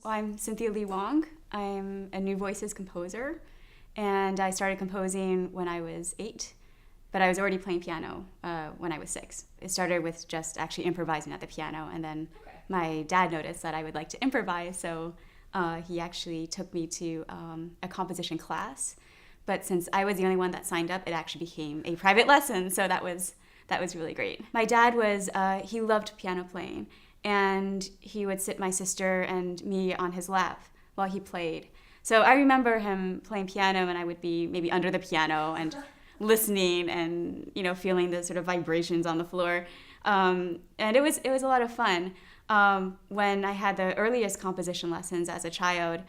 Well, I'm Cynthia Lee Wong. I'm a new voices composer, and I started composing when I was 8, but I was already playing piano when I was 6. It started with just actually improvising at the piano, and then my dad noticed that I would like to improvise, so he actually took me to a composition class. But since I was the only one that signed up, it actually became a private lesson, so that was really great. My dad he loved piano playing, and he would sit my sister and me on his lap while he played. So I remember him playing piano, and I would be maybe under the piano and listening and feeling the sort of vibrations on the floor, and it was a lot of fun. When I had the earliest composition lessons as a child,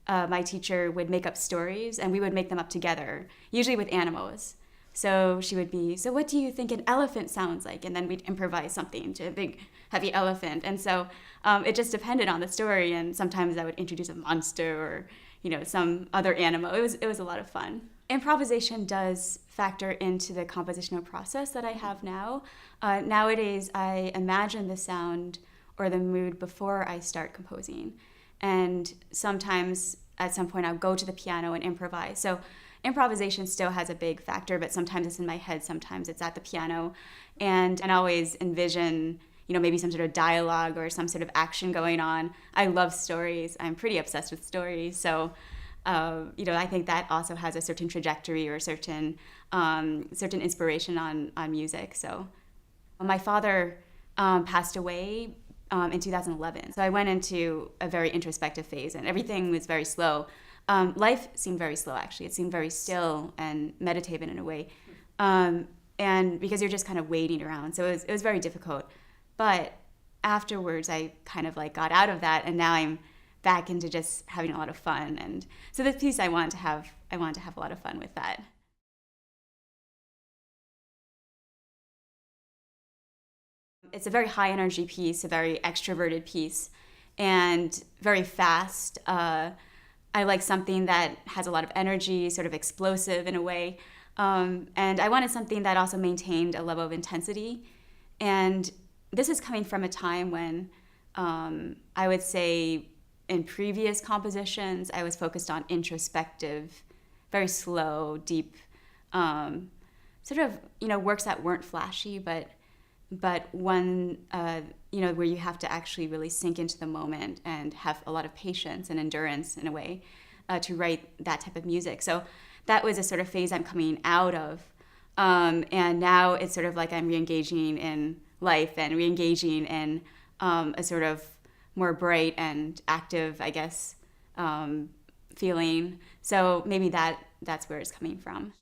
my teacher would make up stories, and we would make them up together, usually with animals. So she would be, so what do you think an elephant sounds like? And then we'd improvise something to a big, heavy elephant. And so it just depended on the story. And sometimes I would introduce a monster or, some other animal. It was a lot of fun. Improvisation does factor into the compositional process that I have now. Nowadays, I imagine the sound or the mood before I start composing. And sometimes at some point I'll go to the piano and improvise. So improvisation still has a big factor, but sometimes it's in my head, sometimes it's at the piano. And I always envision, maybe some sort of dialogue or some sort of action going on. I love stories. I'm pretty obsessed with stories. So, I think that also has a certain trajectory or certain inspiration on music. So my father passed away in 2011. So I went into a very introspective phase, and everything was very slow. Life seemed very slow, actually. It seemed very still and meditative in a way. And because you're just kind of waiting around. So it was very difficult. But afterwards, I kind of got out of that, and now I'm back into just having a lot of fun. And so this piece I want to have a lot of fun with that. It's a very high energy piece, a very extroverted piece, and very fast. I like something that has a lot of energy, sort of explosive in a way. And I wanted something that also maintained a level of intensity. And this is coming from a time when I would say in previous compositions, I was focused on introspective, very slow, deep, sort of, works that weren't flashy, but one, where you have to actually really sink into the moment and have a lot of patience and endurance in a way to write that type of music. So that was a sort of phase I'm coming out of. And now it's sort of like I'm re-engaging in life and re-engaging in a sort of more bright and active, I guess, feeling. So maybe that's where it's coming from.